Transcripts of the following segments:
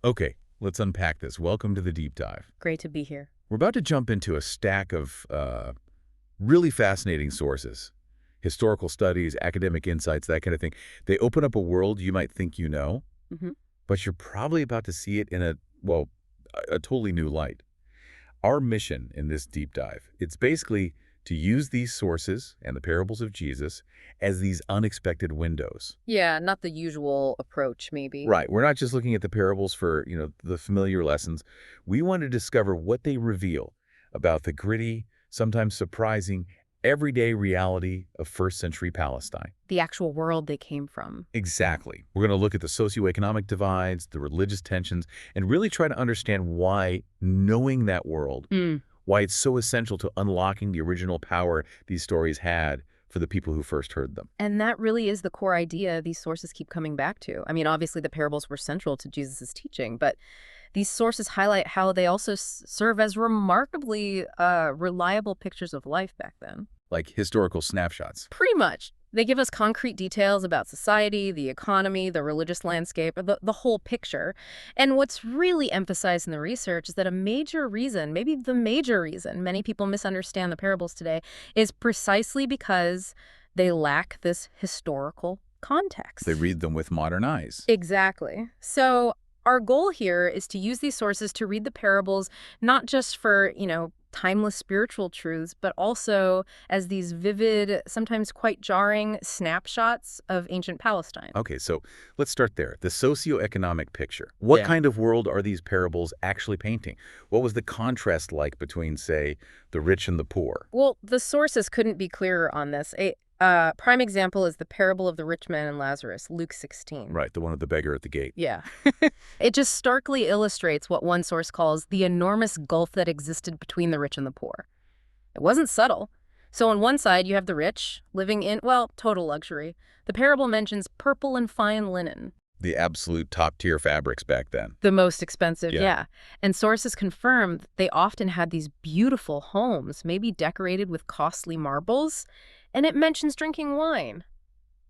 Okay, let's unpack this. Welcome to the deep dive. Great to be here. We're about to jump into a stack of really fascinating sources. Historical studies, academic insights, that kind of thing. They open up a world you might think you know, Hmm. but you're probably about to see it in a totally new light. Our mission in this deep dive, it's basically to use these sources and the parables of Jesus as these unexpected windows. Yeah, not the usual approach, maybe. Right. We're not just looking at the parables for, the familiar lessons. We want to discover what they reveal about the gritty, sometimes surprising, everyday reality of first-century Palestine. The actual world they came from. Exactly. We're going to look at the socioeconomic divides, the religious tensions, and really try to understand why knowing that world, Mm. why it's so essential to unlocking the original power these stories had for the people who first heard them. And that really is the core idea these sources keep coming back to. I mean, obviously the parables were central to Jesus' teaching, but these sources highlight how they also serve as remarkably reliable pictures of life back then. Like historical snapshots. Pretty much. They give us concrete details about society, the economy, the religious landscape, the whole picture. And what's really emphasized in the research is that a major reason, maybe the major reason many people misunderstand the parables today is precisely because they lack this historical context. They read them with modern eyes. Exactly. So our goal here is to use these sources to read the parables, not just for, timeless spiritual truths, but also as these vivid, sometimes quite jarring snapshots of ancient Palestine. Okay, so let's start there. The socioeconomic picture. What Yeah. kind of world are these parables actually painting? What was the contrast like between, say, the rich and the poor? Well, the sources couldn't be clearer on this. A prime example is the parable of the rich man and Lazarus, Luke 16. Right, the one with the beggar at the gate. Yeah. It just starkly illustrates what one source calls the enormous gulf that existed between the rich and the poor. It wasn't subtle. So on one side, you have the rich, living in, well, total luxury. The parable mentions purple and fine linen. The absolute top-tier fabrics back then. The most expensive, Yeah. yeah. And sources confirm that they often had these beautiful homes, maybe decorated with costly marbles. And it mentions drinking wine,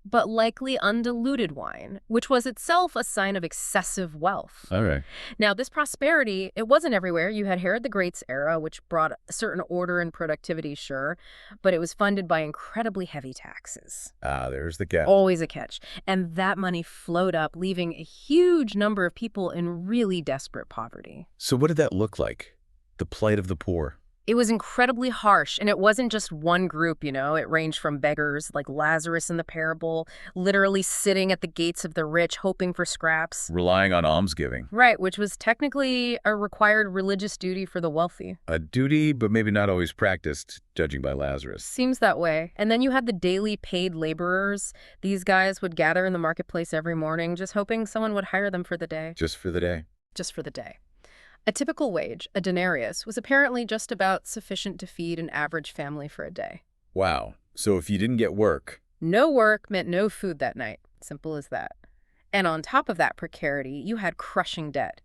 but likely undiluted wine, which was itself a sign of excessive wealth. Okay. Now, this prosperity, it wasn't everywhere. You had Herod the Great's era, which brought a certain order and productivity, sure, but it was funded by incredibly heavy taxes. There's the gap. Always a catch. And that money flowed up, leaving a huge number of people in really desperate poverty. So what did that look like? The plight of the poor. It was incredibly harsh, and it wasn't just one group, It ranged from beggars, like Lazarus in the parable, literally sitting at the gates of the rich, hoping for scraps. Relying on almsgiving. Right, which was technically a required religious duty for the wealthy. A duty, but maybe not always practiced, judging by Lazarus. Seems that way. And then you had the daily paid laborers. These guys would gather in the marketplace every morning, just hoping someone would hire them for the day. Just for the day. Just for the day. A typical wage, a denarius, was apparently just about sufficient to feed an average family for a day. Wow. So if you didn't get work... No work meant no food that night. Simple as that. And on top of that precarity, you had crushing debt.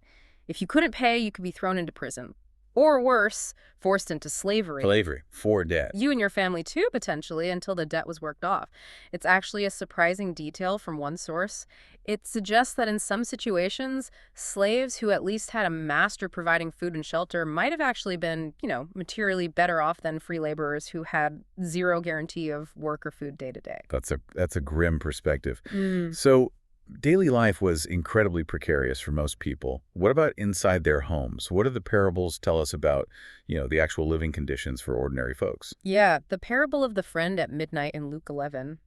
If you couldn't pay, you could be thrown into prison. Or worse, forced into slavery. Slavery. For debt. You and your family too, potentially, until the debt was worked off. It's actually a surprising detail from one source. It suggests that in some situations, slaves who at least had a master providing food and shelter might have actually been, materially better off than free laborers who had zero guarantee of work or food day to day. That's a grim perspective. Mm. So daily life was incredibly precarious for most people. What about inside their homes? What do the parables tell us about, the actual living conditions for ordinary folks? Yeah, the parable of the friend at midnight in Luke 11.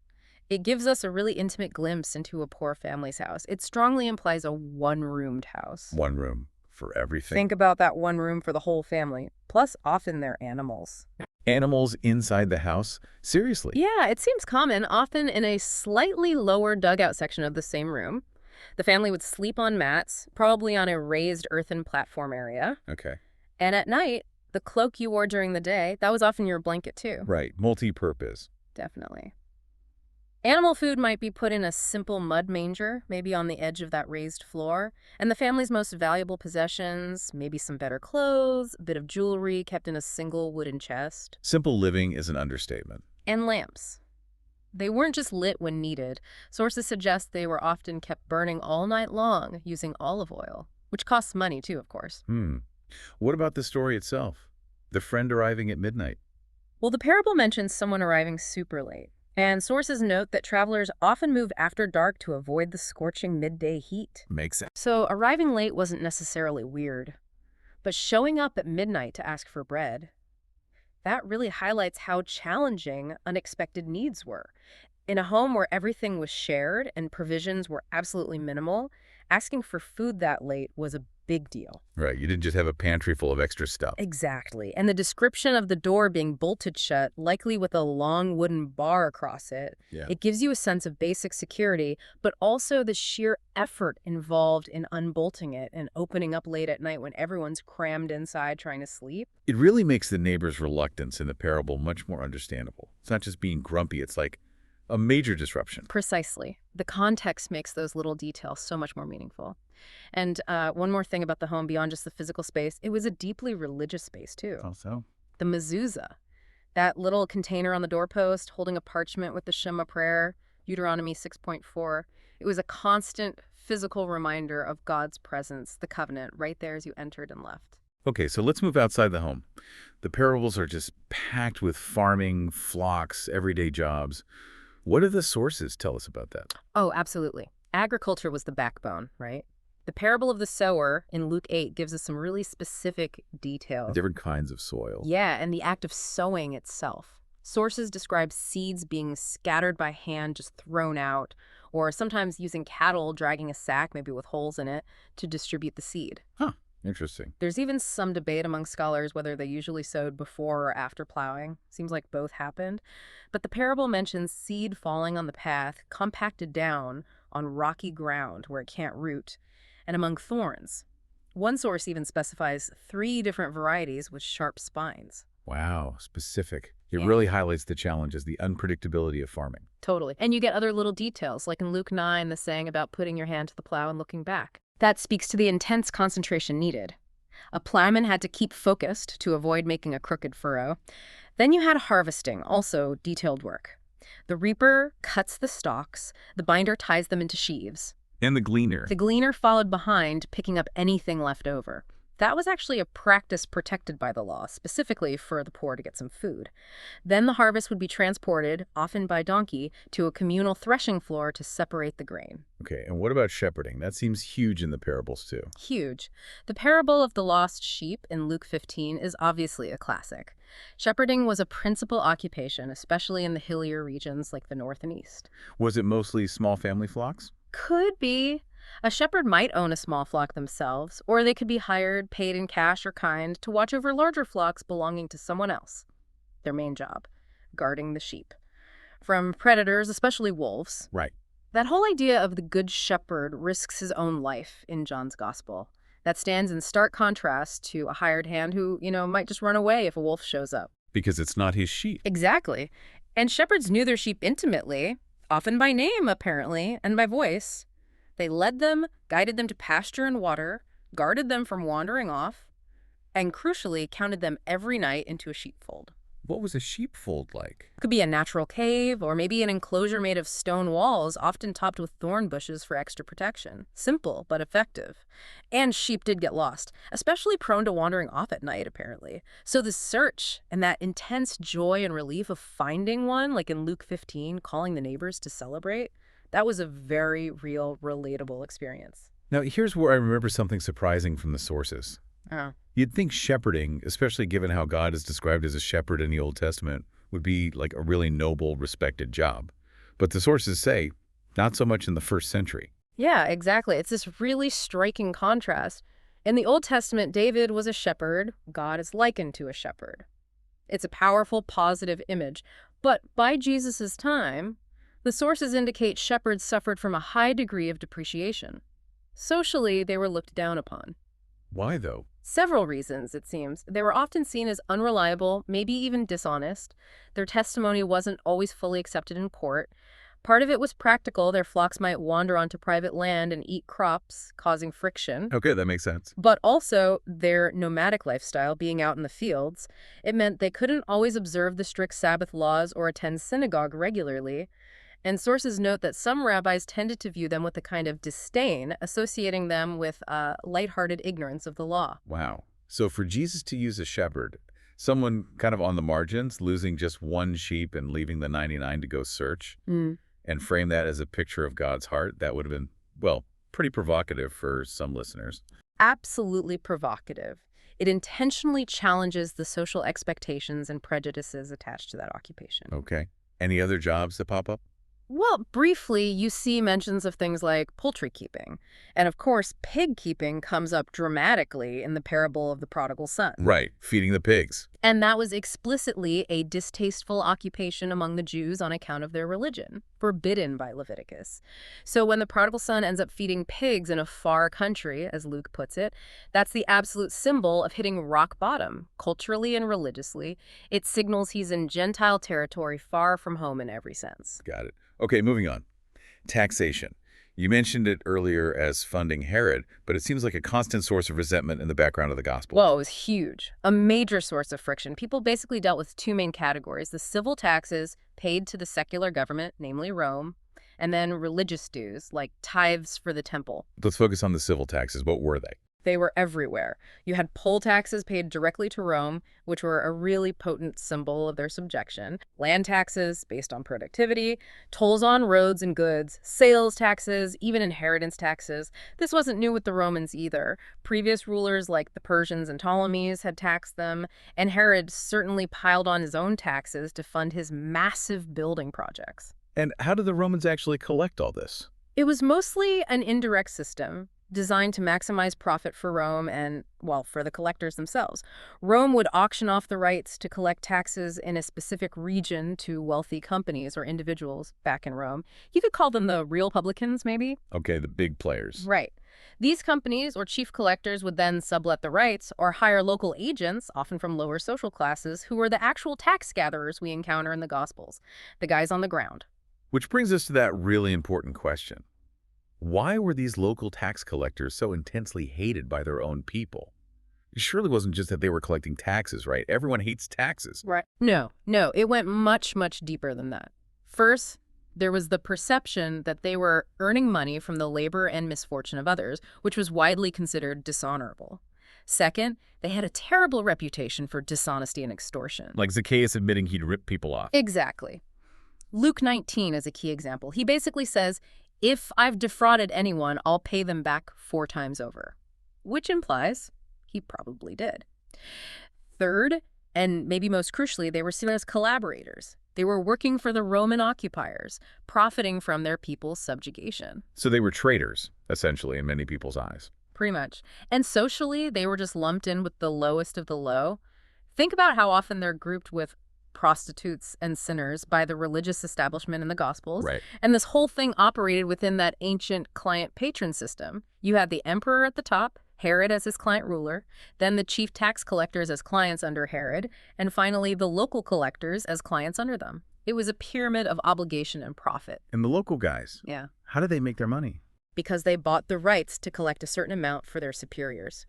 It gives us a really intimate glimpse into a poor family's house. It strongly implies a one-roomed house. One room for everything. Think about that one room for the whole family, plus often their animals. Animals inside the house? Seriously? Yeah, it seems common, often in a slightly lower dugout section of the same room. The family would sleep on mats, probably on a raised earthen platform area. Okay. And at night, the cloak you wore during the day, that was often your blanket too. Right. Multi-purpose. Definitely. Animal food might be put in a simple mud manger, maybe on the edge of that raised floor, and the family's most valuable possessions, maybe some better clothes, a bit of jewelry kept in a single wooden chest. Simple living is an understatement. And lamps. They weren't just lit when needed. Sources suggest they were often kept burning all night long using olive oil. which costs money too, of course. Hmm. What about the story itself? The friend arriving at midnight. Well, the parable mentions someone arriving super late, and sources note that travelers often move after dark to avoid the scorching midday heat. Makes sense. So arriving late wasn't necessarily weird, but showing up at midnight to ask for bread, that really highlights how challenging unexpected needs were. In a home where everything was shared and provisions were absolutely minimal, asking for food that late was a big deal. Right, you didn't just have a pantry full of extra stuff. Exactly. And the description of the door being bolted shut, likely with a long wooden bar across it, Yeah. it gives you a sense of basic security, but also the sheer effort involved in unbolting it and opening up late at night when everyone's crammed inside trying to sleep. It really makes the neighbor's reluctance in the parable much more understandable. It's not just being grumpy, it's like a major disruption. Precisely. The context makes those little details so much more meaningful. And one more thing about the home beyond just the physical space, it was a deeply religious space too. Also, The mezuzah, that little container on the doorpost holding a parchment with the Shema prayer, Deuteronomy 6.4, it was a constant physical reminder of God's presence, the covenant, right there as you entered and left. okay, so let's move outside the home. The parables are just packed with farming, flocks, everyday jobs. What do the sources tell us about that? Oh, absolutely. Agriculture was the backbone, right? The parable of the sower in Luke 8 gives us some really specific details. Different kinds of soil. Yeah, and the act of sowing itself. Sources describe seeds being scattered by hand, just thrown out, or sometimes using cattle dragging a sack, maybe with holes in it, to distribute the seed. Huh, interesting. There's even some debate among scholars whether they usually sowed before or after plowing. Seems like both happened. But the parable mentions seed falling on the path, compacted down on rocky ground where it can't root, and among thorns. One source even specifies 3 different varieties with sharp spines. Wow, specific. It Yeah. really highlights the challenges, the unpredictability of farming. Totally. And you get other little details, like in Luke 9, the saying about putting your hand to the plow and looking back. That speaks to the intense concentration needed. A plowman had to keep focused to avoid making a crooked furrow. Then you had harvesting, also detailed work. The reaper cuts the stalks, the binder ties them into sheaves. And the gleaner. The gleaner followed behind, picking up anything left over. That was actually a practice protected by the law, specifically for the poor to get some food. Then the harvest would be transported, often by donkey, to a communal threshing floor to separate the grain. Okay, and what about shepherding? That seems huge in the parables too. Huge. The parable of the lost sheep in Luke 15 is obviously a classic. Shepherding was a principal occupation, especially in the hillier regions like the north and east. Was it mostly small family flocks? Could be. A shepherd might own a small flock themselves, or they could be hired, paid in cash or kind, to watch over larger flocks belonging to someone else. Their main job, guarding the sheep. From predators, especially wolves. Right. That whole idea of the good shepherd risks his own life in John's gospel. That stands in stark contrast to a hired hand who, might just run away if a wolf shows up. Because it's not his sheep. Exactly. And shepherds knew their sheep intimately, often by name, apparently, and by voice. They led them, guided them to pasture and water, guarded them from wandering off, and crucially counted them every night into a sheepfold. What was a sheepfold like? It could be a natural cave, or maybe an enclosure made of stone walls, often topped with thorn bushes for extra protection. Simple, but effective. And sheep did get lost, especially prone to wandering off at night, apparently. So the search and that intense joy and relief of finding one, like in Luke 15, calling the neighbors to celebrate, that was a very real, relatable experience. Now, here's where I remember something surprising from the sources. Oh. You'd think shepherding, especially given how God is described as a shepherd in the Old Testament, would be like a really noble, respected job. But the sources say, not so much in the first century. Yeah, exactly. It's this really striking contrast. In the Old Testament, David was a shepherd. God is likened to a shepherd. It's a powerful, positive image. But by Jesus' time, the sources indicate shepherds suffered from a high degree of depreciation. Socially, they were looked down upon. Why, though? Several reasons, it seems. They were often seen as unreliable, maybe even dishonest. Their testimony wasn't always fully accepted in court. Part of it was practical. Their flocks might wander onto private land and eat crops, causing friction. Okay, that makes sense. But also, their nomadic lifestyle, being out in the fields, it meant they couldn't always observe the strict Sabbath laws or attend synagogue regularly. And sources note that some rabbis tended to view them with a kind of disdain, associating them with lighthearted ignorance of the law. Wow. So for Jesus to use a shepherd, someone kind of on the margins, losing just one sheep and leaving the 99 to go search, and frame that as a picture of God's heart, that would have been, well, pretty provocative for some listeners. Absolutely provocative. It intentionally challenges the social expectations and prejudices attached to that occupation. Okay. Any other jobs that pop up? Well, briefly, you see mentions of things like poultry keeping. And of course, pig keeping comes up dramatically in the parable of the prodigal son. Right. Feeding the pigs. And that was explicitly a distasteful occupation among the Jews on account of their religion, forbidden by Leviticus. So when the prodigal son ends up feeding pigs in a far country, as Luke puts it, that's the absolute symbol of hitting rock bottom, culturally and religiously. It signals he's in Gentile territory, far from home in every sense. Got it. Okay, moving on. Taxation. You mentioned it earlier as funding Herod, but it seems like a constant source of resentment in the background of the gospel. Well, it was huge. A major source of friction. People basically dealt with two main categories: the civil taxes paid to the secular government, namely Rome, and then religious dues, like tithes for the temple. Let's focus on the civil taxes. What were they? They were everywhere. You had poll taxes paid directly to Rome, which were a really potent symbol of their subjection, land taxes based on productivity, tolls on roads and goods, sales taxes, even inheritance taxes. This wasn't new with the Romans either. Previous rulers like the Persians and Ptolemies had taxed them, and Herod certainly piled on his own taxes to fund his massive building projects. And how did the Romans actually collect all this? It was mostly an indirect system designed to maximize profit for Rome and, well, for the collectors themselves. Rome would auction off the rights to collect taxes in a specific region to wealthy companies or individuals back in Rome. You could call them the real publicans, maybe? Okay, the big players. Right. These companies or chief collectors would then sublet the rights or hire local agents, often from lower social classes, who were the actual tax gatherers we encounter in the Gospels, the guys on the ground. Which brings us to that really important question. Why were these local tax collectors so intensely hated by their own people? It surely wasn't just that they were collecting taxes, right? Everyone hates taxes. Right. No, it went much, much deeper than that. First, there was the perception that they were earning money from the labor and misfortune of others, which was widely considered dishonorable. Second, they had a terrible reputation for dishonesty and extortion. Like Zacchaeus admitting he'd ripped people off. Exactly. Luke 19 is a key example. He basically says, if I've defrauded anyone, I'll pay them back 4 times over, which implies he probably did. Third, and maybe most crucially, they were seen as collaborators. They were working for the Roman occupiers, profiting from their people's subjugation. So they were traitors, essentially, in many people's eyes. Pretty much. And socially, they were just lumped in with the lowest of the low. Think about how often they're grouped with prostitutes and sinners by the religious establishment in the Gospels. Right. And this whole thing operated within that ancient client-patron system. You had the emperor at the top, Herod as his client ruler, then the chief tax collectors as clients under Herod, and finally the local collectors as clients under them. It was a pyramid of obligation and profit. And the local guys? Yeah. How did they make their money? Because they bought the rights to collect a certain amount for their superiors.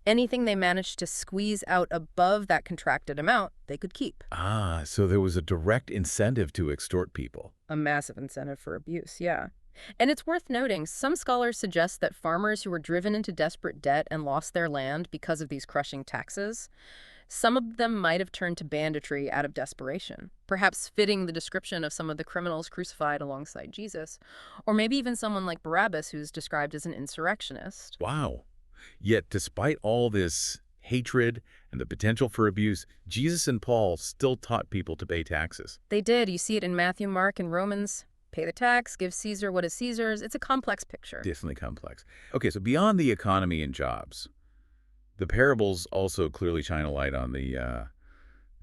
Anything they managed to squeeze out above that contracted amount, they could keep. Ah, so there was a direct incentive to extort people. A massive incentive for abuse, yeah. And it's worth noting, some scholars suggest that farmers who were driven into desperate debt and lost their land because of these crushing taxes, some of them might have turned to banditry out of desperation, perhaps fitting the description of some of the criminals crucified alongside Jesus, or maybe even someone like Barabbas, who's described as an insurrectionist. Wow. Yet, despite all this hatred and the potential for abuse, Jesus and Paul still taught people to pay taxes. They did. You see it in Matthew, Mark, and Romans. Pay the tax, give Caesar what is Caesar's. It's a complex picture. Definitely complex. Okay, so beyond the economy and jobs, the parables also clearly shine a light on the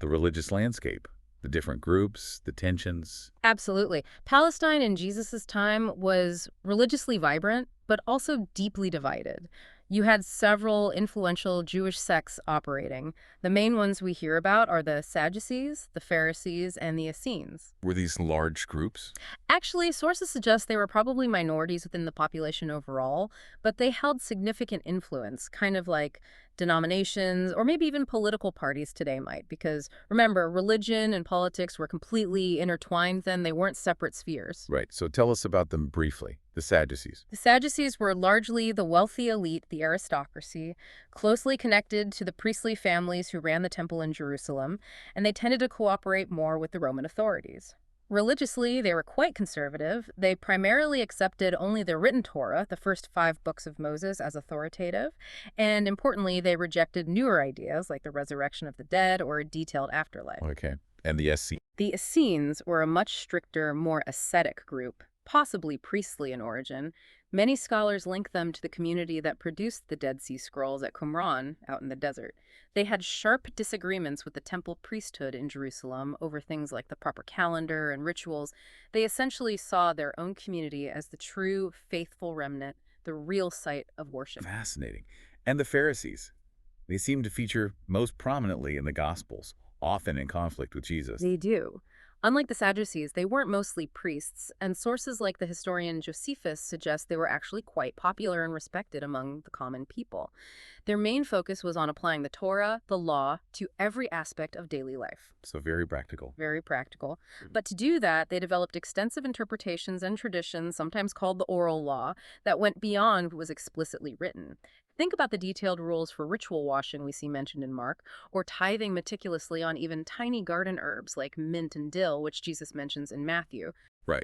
religious landscape, the different groups, the tensions. Absolutely. Palestine in Jesus' time was religiously vibrant, but also deeply divided. You had several influential Jewish sects operating. The main ones we hear about are the Sadducees, the Pharisees, and the Essenes. Were these large groups? Actually, sources suggest they were probably minorities within the population overall, but they held significant influence, kind of like denominations, or maybe even political parties today might, because remember, religion and politics were completely intertwined then. They weren't separate spheres. Right, so tell us about them briefly, the Sadducees. The Sadducees were largely the wealthy elite, the aristocracy, closely connected to the priestly families who ran the temple in Jerusalem, and they tended to cooperate more with the Roman authorities. Religiously, they were quite conservative. They primarily accepted only the written Torah, the first 5 books of Moses, as authoritative, and importantly, they rejected newer ideas like the resurrection of the dead or a detailed afterlife. Okay, and the SC. The Essenes were a much stricter, more ascetic group, possibly priestly in origin. Many scholars link them to the community that produced the Dead Sea Scrolls at Qumran, out in the desert. They had sharp disagreements with the temple priesthood in Jerusalem over things like the proper calendar and rituals. They essentially saw their own community as the true, faithful remnant, the real site of worship. Fascinating. And the Pharisees. They seem to feature most prominently in the Gospels, often in conflict with Jesus. They do. Unlike the Sadducees, they weren't mostly priests, and sources like the historian Josephus suggest they were actually quite popular and respected among the common people. Their main focus was on applying the Torah, the law, to every aspect of daily life. So very practical. Very practical. But to do that, they developed extensive interpretations and traditions, sometimes called the oral law, that went beyond what was explicitly written. Think about the detailed rules for ritual washing we see mentioned in Mark, or tithing meticulously on even tiny garden herbs like mint and dill, which Jesus mentions in Matthew. Right.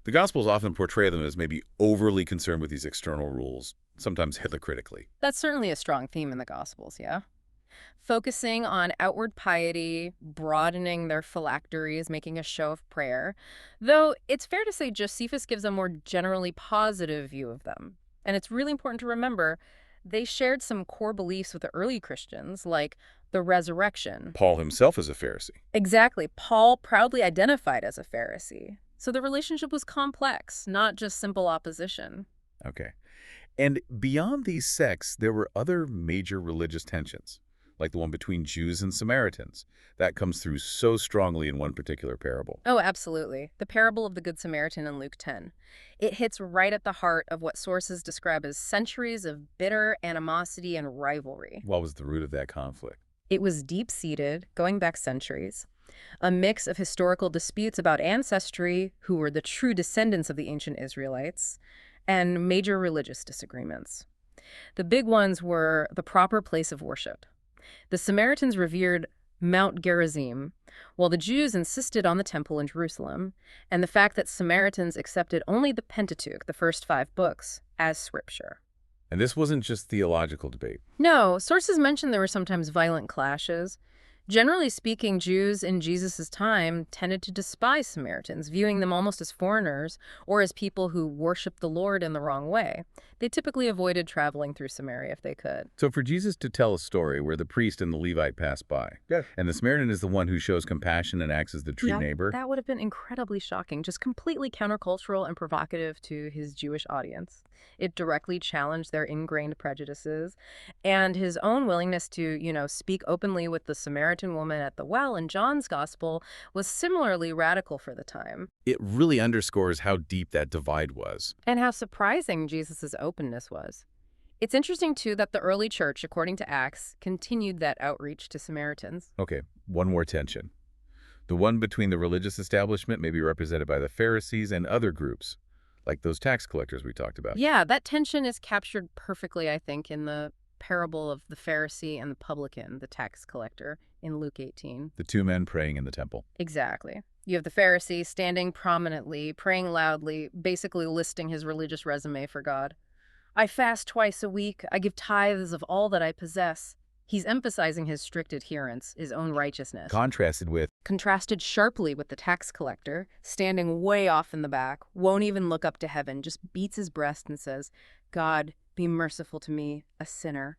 The Gospels often portray them as maybe overly concerned with these external rules, sometimes hypocritically. That's certainly a strong theme in the Gospels, yeah? Focusing on outward piety, broadening their phylacteries, making a show of prayer. Though it's fair to say Josephus gives a more generally positive view of them. And it's really important to remember they shared some core beliefs with the early Christians, like the resurrection. Paul himself is a Pharisee. Exactly. Paul proudly identified as a Pharisee. So the relationship was complex, not just simple opposition. Okay. And beyond these sects, there were other major religious tensions, like the one between Jews and Samaritans. That comes through so strongly in one particular parable. Oh, absolutely. The parable of the Good Samaritan in Luke 10. It hits right at the heart of what sources describe as centuries of bitter animosity and rivalry. What was the root of that conflict? It was deep-seated, going back centuries. A mix of historical disputes about ancestry, who were the true descendants of the ancient Israelites, and major religious disagreements. The big ones were the proper place of worship. The Samaritans revered Mount Gerizim, while the Jews insisted on the temple in Jerusalem, and the fact that Samaritans accepted only the Pentateuch, the first 5 books, as scripture. And this wasn't just theological debate. No, sources mention there were sometimes violent clashes. Generally speaking, Jews in Jesus' time tended to despise Samaritans, viewing them almost as foreigners or as people who worshiped the Lord in the wrong way. They typically avoided traveling through Samaria if they could. So for Jesus to tell a story where the priest and the Levite pass by, and the Samaritan is the one who shows compassion and acts as the true neighbor. That would have been incredibly shocking, just completely countercultural and provocative to his Jewish audience. It directly challenged their ingrained prejudices, and his own willingness to, speak openly with the Samaritan woman at the well in John's gospel was similarly radical for the time. It really underscores how deep that divide was. And how surprising Jesus' openness was. It's interesting, too, that the early church, according to Acts, continued that outreach to Samaritans. Okay, one more tension. The one between the religious establishment may be represented by the Pharisees and other groups, like those tax collectors we talked about. Yeah, that tension is captured perfectly, I think, in the parable of the Pharisee and the publican, the tax collector, in Luke 18. The 2 men praying in the temple. Exactly. You have the Pharisee standing prominently, praying loudly, basically listing his religious resume for God. I fast twice a week. I give tithes of all that I possess. He's emphasizing his strict adherence, his own righteousness. Contrasted sharply with the tax collector, standing way off in the back, won't even look up to heaven, just beats his breast and says, God, be merciful to me, a sinner.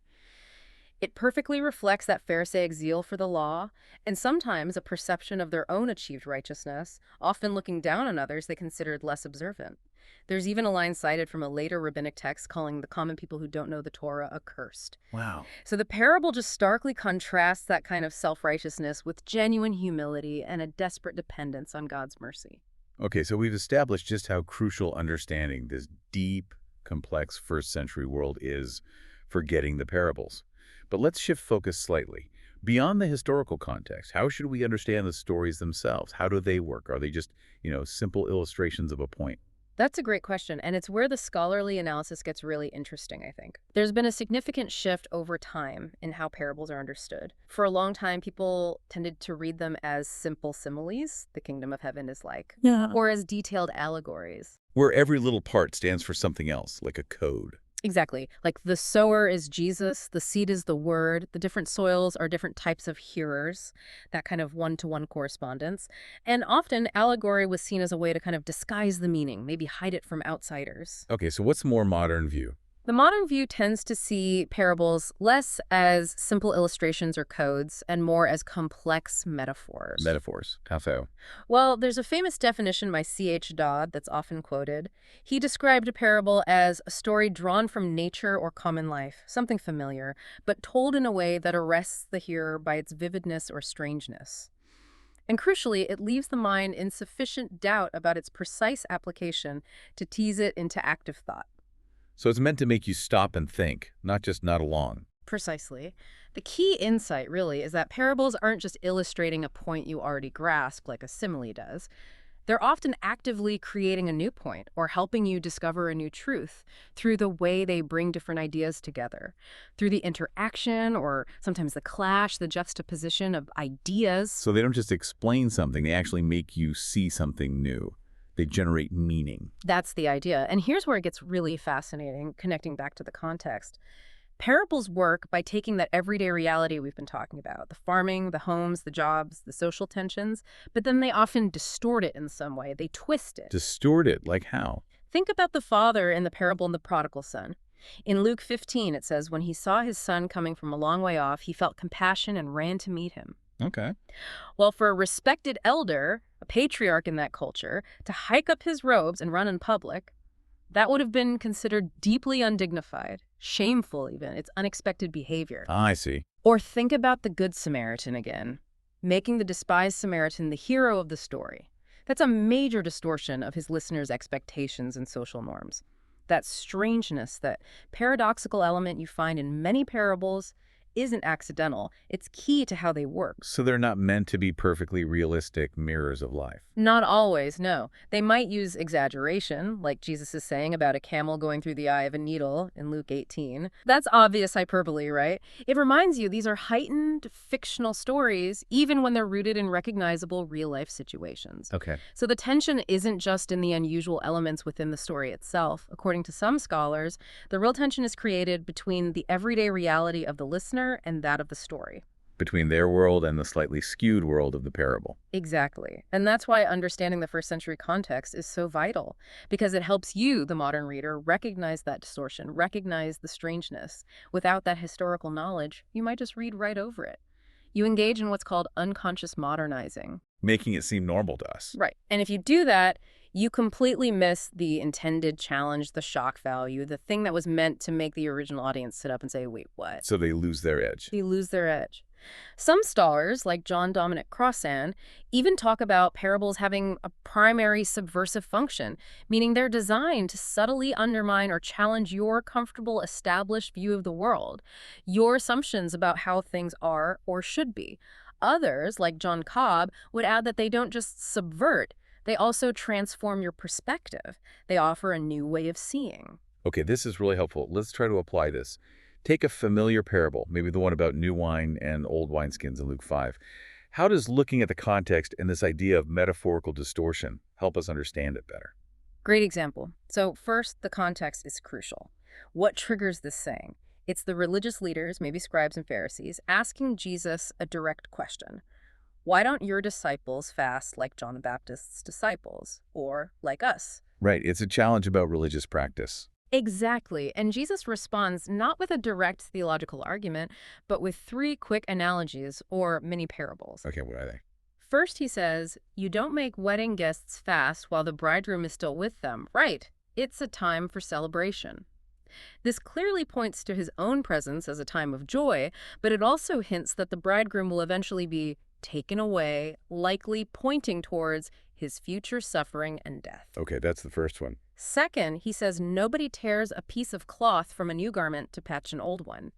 It perfectly reflects that Pharisaic zeal for the law, and sometimes a perception of their own achieved righteousness, often looking down on others they considered less observant. There's even a line cited from a later rabbinic text calling the common people who don't know the Torah accursed. Wow. So the parable just starkly contrasts that kind of self-righteousness with genuine humility and a desperate dependence on God's mercy. Okay, so we've established just how crucial understanding this deep, complex first-century world is for getting the parables. But let's shift focus slightly. Beyond the historical context, how should we understand the stories themselves? How do they work? Are they just, simple illustrations of a point? That's a great question, and it's where the scholarly analysis gets really interesting, I think. There's been a significant shift over time in how parables are understood. For a long time, people tended to read them as simple similes, the kingdom of heaven is like, Yeah. or as detailed allegories. Where every little part stands for something else, like a code. Exactly. Like the sower is Jesus, the seed is the word, the different soils are different types of hearers, that kind of one-to-one correspondence. And often allegory was seen as a way to kind of disguise the meaning, maybe hide it from outsiders. Okay, so what's the more modern view? The modern view tends to see parables less as simple illustrations or codes and more as complex metaphors. Metaphors. How so? Well, there's a famous definition by C.H. Dodd that's often quoted. He described a parable as a story drawn from nature or common life, something familiar, but told in a way that arrests the hearer by its vividness or strangeness. And crucially, it leaves the mind in sufficient doubt about its precise application to tease it into active thought. So it's meant to make you stop and think, not just nod along. Precisely. The key insight, really, is that parables aren't just illustrating a point you already grasp like a simile does. They're often actively creating a new point or helping you discover a new truth through the way they bring different ideas together, through the interaction or sometimes the clash, the juxtaposition of ideas. So they don't just explain something, they actually make you see something new. They generate meaning. That's the idea. And here's where it gets really fascinating, connecting back to the context. Parables work by taking that everyday reality we've been talking about, the farming, the homes, the jobs, the social tensions, but then they often distort it in some way. They twist it. Distort it, like how? Think about the father in the parable in the prodigal son. In Luke 15, it says, when he saw his son coming from a long way off, he felt compassion and ran to meet him. Okay. Well, for a respected elder, a patriarch in that culture, to hike up his robes and run in public, that would have been considered deeply undignified, shameful even. It's unexpected behavior. I see. Or think about the Good Samaritan again, making the despised Samaritan the hero of the story. That's a major distortion of his listeners' expectations and social norms. That strangeness, that paradoxical element you find in many parables isn't accidental. It's key to how they work. So they're not meant to be perfectly realistic mirrors of life. Not always, no. They might use exaggeration, like Jesus is saying about a camel going through the eye of a needle in Luke 18. That's obvious hyperbole, right? It reminds you these are heightened fictional stories, even when they're rooted in recognizable real-life situations. Okay. So the tension isn't just in the unusual elements within the story itself. According to some scholars, the real tension is created between the everyday reality of the listener and that of the story. Between their world and the slightly skewed world of the parable. Exactly. And that's why understanding the first century context is so vital, because it helps you, the modern reader, recognize that distortion, recognize the strangeness. Without that historical knowledge, you might just read right over it. You engage in what's called unconscious modernizing. Making it seem normal to us. Right. And if you do that, you completely miss the intended challenge, the shock value, the thing that was meant to make the original audience sit up and say, wait, what? So they lose their edge. They lose their edge. Some scholars, like John Dominic Crossan, even talk about parables having a primary subversive function, meaning they're designed to subtly undermine or challenge your comfortable, established view of the world, your assumptions about how things are or should be. Others, like John Cobb, would add that they don't just subvert, they also transform your perspective. They offer a new way of seeing. Okay, this is really helpful. Let's try to apply this. Take a familiar parable, maybe the one about new wine and old wineskins in Luke 5. How does looking at the context and this idea of metaphorical distortion help us understand it better? Great example. So first, the context is crucial. What triggers this saying? It's the religious leaders, maybe scribes and Pharisees, asking Jesus a direct question. Why don't your disciples fast like John the Baptist's disciples, or like us? Right, it's a challenge about religious practice. Exactly. And Jesus responds not with a direct theological argument, but with 3 quick analogies or mini parables. Okay, what are they? First, he says, you don't make wedding guests fast while the bridegroom is still with them. Right. It's a time for celebration. This clearly points to his own presence as a time of joy, but it also hints that the bridegroom will eventually be taken away, likely pointing towards his future suffering and death. Okay, that's the first one. Second, he says nobody tears a piece of cloth from a new garment to patch an old one.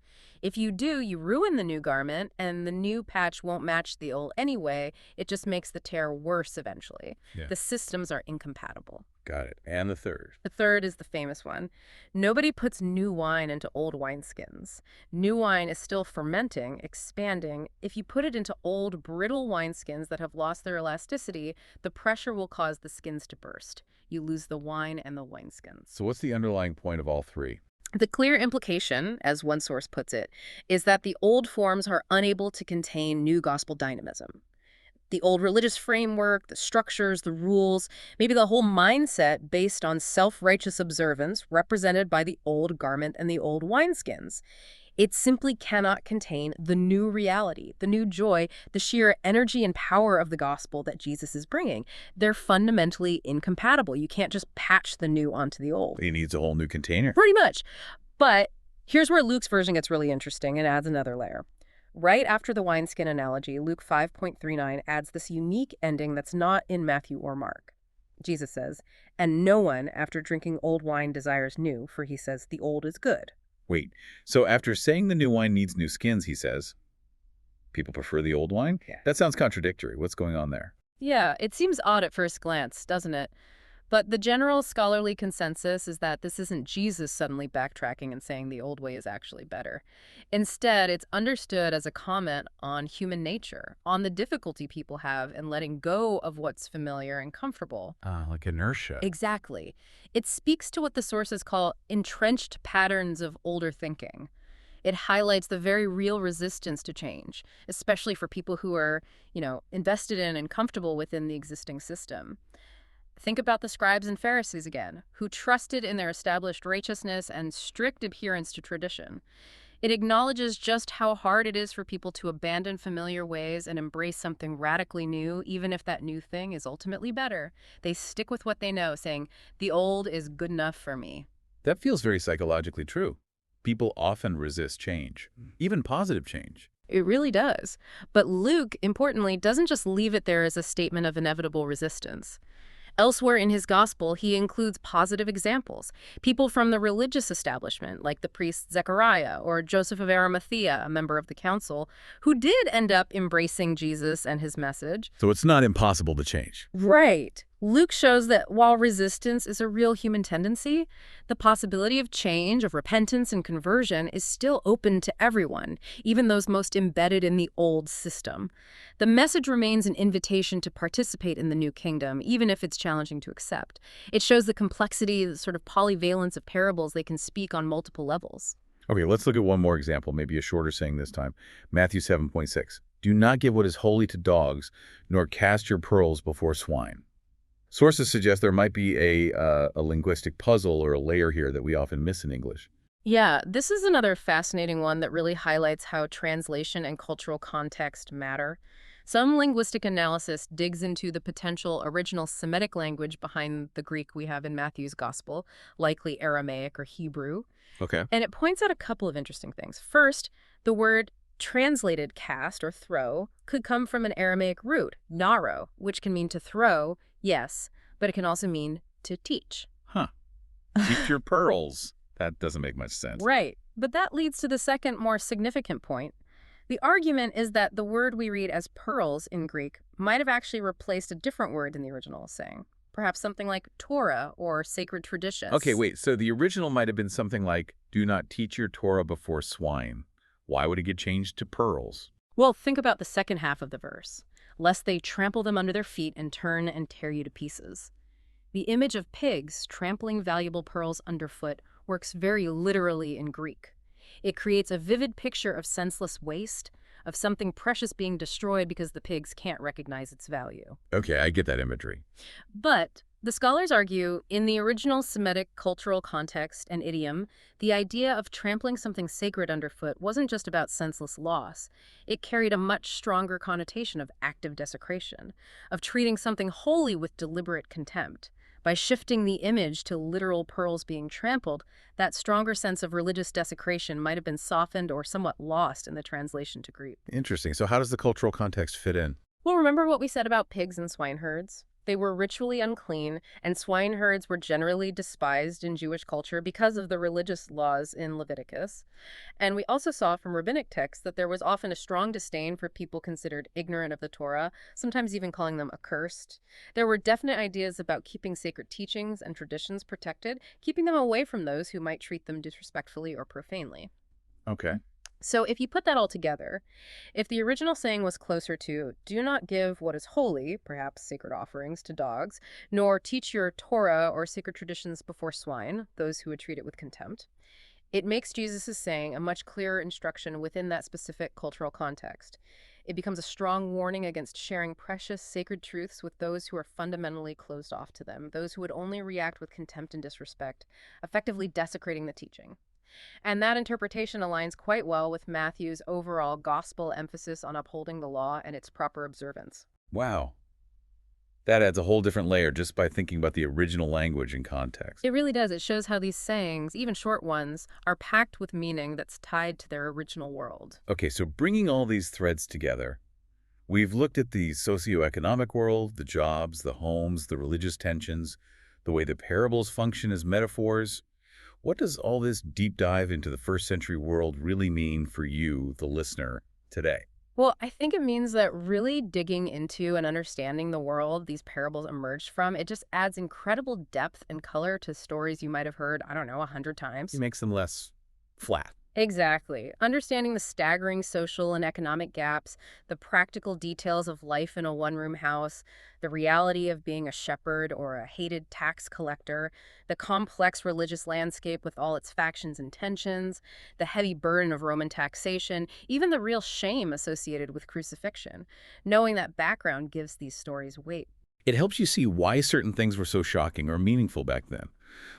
If you do, you ruin the new garment, and the new patch won't match the old anyway. It just makes the tear worse eventually. Yeah. The systems are incompatible. Got it. And the third. The third is the famous one. Nobody puts new wine into old wineskins. New wine is still fermenting, expanding. If you put it into old, brittle wineskins that have lost their elasticity, the pressure will cause the skins to burst. You lose the wine and the wineskins. So what's the underlying point of all three? The clear implication, as one source puts it, is that the old forms are unable to contain new gospel dynamism. The old religious framework, the structures, the rules, maybe the whole mindset based on self-righteous observance represented by the old garment and the old wineskins. It simply cannot contain the new reality, the new joy, the sheer energy and power of the gospel that Jesus is bringing. They're fundamentally incompatible. You can't just patch the new onto the old. He needs a whole new container. Pretty much. But here's where Luke's version gets really interesting and adds another layer. Right after the wineskin analogy, Luke 5.39 adds this unique ending that's not in Matthew or Mark. Jesus says, "And no one after drinking old wine desires new, for he says the old is good." Wait, so after saying the new wine needs new skins, he says, people prefer the old wine? Yeah. That sounds contradictory. What's going on there? Yeah, it seems odd at first glance, doesn't it? But the general scholarly consensus is that this isn't Jesus suddenly backtracking and saying the old way is actually better. Instead, it's understood as a comment on human nature, on the difficulty people have in letting go of what's familiar and comfortable. Like inertia. Exactly. It speaks to what the sources call entrenched patterns of older thinking. It highlights the very real resistance to change, especially for people who are, invested in and comfortable within the existing system. Think about the scribes and Pharisees again, who trusted in their established righteousness and strict adherence to tradition. It acknowledges just how hard it is for people to abandon familiar ways and embrace something radically new, even if that new thing is ultimately better. They stick with what they know, saying, the old is good enough for me. That feels very psychologically true. People often resist change, even positive change. It really does. But Luke, importantly, doesn't just leave it there as a statement of inevitable resistance. Elsewhere in his gospel, he includes positive examples. People from the religious establishment, like the priest Zechariah or Joseph of Arimathea, a member of the council, who did end up embracing Jesus and his message. So it's not impossible to change. Right. Luke shows that while resistance is a real human tendency, the possibility of change, of repentance and conversion is still open to everyone, even those most embedded in the old system. The message remains an invitation to participate in the new kingdom, even if it's challenging to accept. It shows the complexity, the sort of polyvalence of parables. They can speak on multiple levels. Okay, let's look at one more example, maybe a shorter saying this time. Matthew 7.6. Do not give what is holy to dogs, nor cast your pearls before swine. Sources suggest there might be a linguistic puzzle or a layer here that we often miss in English. Yeah, this is another fascinating one that really highlights how translation and cultural context matter. Some linguistic analysis digs into the potential original Semitic language behind the Greek we have in Matthew's Gospel, likely Aramaic or Hebrew. Okay. And it points out a couple of interesting things. First, the word translated cast or throw could come from an Aramaic root, naro, which can mean to throw, yes, but it can also mean to teach. Huh. Keep your pearls. That doesn't make much sense. Right. But that leads to the second, more significant point. The argument is that the word we read as pearls in Greek might have actually replaced a different word in the original saying. Perhaps something like Torah or sacred traditions. Okay, wait. So the original might have been something like, do not teach your Torah before swine. Why would it get changed to pearls? Well, think about the second half of the verse. Lest they trample them under their feet and turn and tear you to pieces. The image of pigs trampling valuable pearls underfoot works very literally in Greek. It creates a vivid picture of senseless waste, of something precious being destroyed because the pigs can't recognize its value. Okay, I get that imagery. But the scholars argue, in the original Semitic cultural context and idiom, the idea of trampling something sacred underfoot wasn't just about senseless loss. It carried a much stronger connotation of active desecration, of treating something holy with deliberate contempt. By shifting the image to literal pearls being trampled, that stronger sense of religious desecration might have been softened or somewhat lost in the translation to Greek. Interesting. So how does the cultural context fit in? Well, remember what we said about pigs and swineherds? They were ritually unclean, and swine herds were generally despised in Jewish culture because of the religious laws in Leviticus. And we also saw from rabbinic texts that there was often a strong disdain for people considered ignorant of the Torah, sometimes even calling them accursed. There were definite ideas about keeping sacred teachings and traditions protected, keeping them away from those who might treat them disrespectfully or profanely. Okay. So, if you put that all together, if the original saying was closer to, do not give what is holy, perhaps sacred offerings, to dogs, nor teach your Torah or sacred traditions before swine, those who would treat it with contempt, it makes Jesus' saying a much clearer instruction within that specific cultural context. It becomes a strong warning against sharing precious, sacred truths with those who are fundamentally closed off to them, those who would only react with contempt and disrespect, effectively desecrating the teaching. And that interpretation aligns quite well with Matthew's overall gospel emphasis on upholding the law and its proper observance. Wow. That adds a whole different layer just by thinking about the original language and context. It really does. It shows how these sayings, even short ones, are packed with meaning that's tied to their original world. Okay, so bringing all these threads together, we've looked at the socioeconomic world, the jobs, the homes, the religious tensions, the way the parables function as metaphors. What does all this deep dive into the first century world really mean for you, the listener, today? Well, I think it means that really digging into and understanding the world these parables emerged from, it just adds incredible depth and color to stories you might have heard, I don't know, 100 times. It makes them less flat. Exactly. Understanding the staggering social and economic gaps, the practical details of life in a one-room house, the reality of being a shepherd or a hated tax collector, the complex religious landscape with all its factions and tensions, the heavy burden of Roman taxation, even the real shame associated with crucifixion. Knowing that background gives these stories weight. It helps you see why certain things were so shocking or meaningful back then.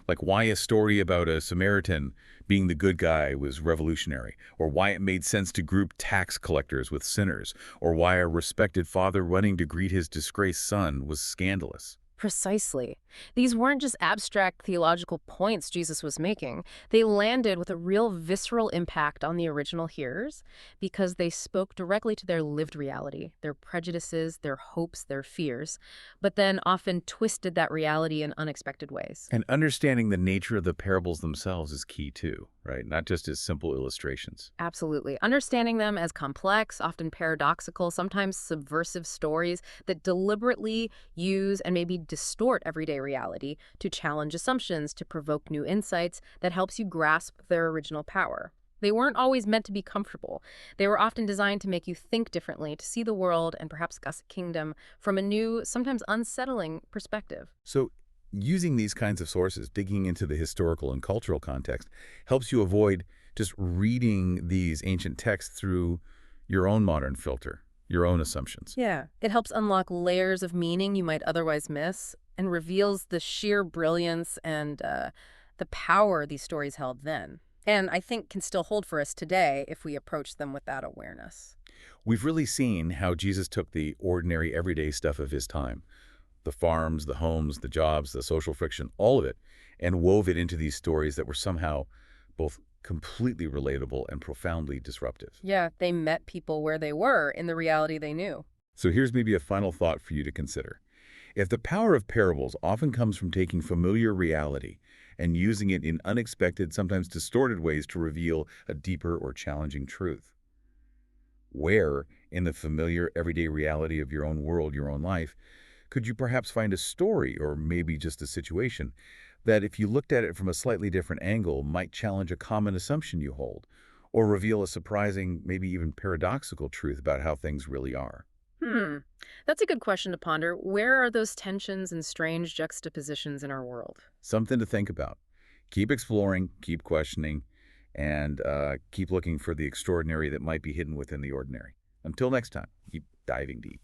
Like why a story about a Samaritan being the good guy was revolutionary, or why it made sense to group tax collectors with sinners, or why a respected father running to greet his disgraced son was scandalous. Precisely. These weren't just abstract theological points Jesus was making. They landed with a real visceral impact on the original hearers because they spoke directly to their lived reality, their prejudices, their hopes, their fears, but then often twisted that reality in unexpected ways. And understanding the nature of the parables themselves is key too, right? Not just as simple illustrations. Absolutely. Understanding them as complex, often paradoxical, sometimes subversive stories that deliberately use and maybe distort everyday reality to challenge assumptions, to provoke new insights that helps you grasp their original power. They weren't always meant to be comfortable. They were often designed to make you think differently, to see the world and perhaps God's kingdom from a new, sometimes unsettling perspective. So using these kinds of sources, digging into the historical and cultural context, helps you avoid just reading these ancient texts through your own modern filter, your own assumptions. Yeah. It helps unlock layers of meaning you might otherwise miss and reveals the sheer brilliance and the power these stories held then. And I think can still hold for us today if we approach them with that awareness. We've really seen how Jesus took the ordinary, everyday stuff of his time, the farms, the homes, the jobs, the social friction, all of it, and wove it into these stories that were somehow both completely relatable and profoundly disruptive. Yeah, they met people where they were in the reality they knew. So here's maybe a final thought for you to consider. If the power of parables often comes from taking familiar reality and using it in unexpected, sometimes distorted ways to reveal a deeper or challenging truth, where, in the familiar, everyday reality of your own world, your own life, could you perhaps find a story or maybe just a situation that, if you looked at it from a slightly different angle, might challenge a common assumption you hold, or reveal a surprising, maybe even paradoxical truth about how things really are? Hmm. That's a good question to ponder. Where are those tensions and strange juxtapositions in our world? Something to think about. Keep exploring, keep questioning, and keep looking for the extraordinary that might be hidden within the ordinary. Until next time, keep diving deep.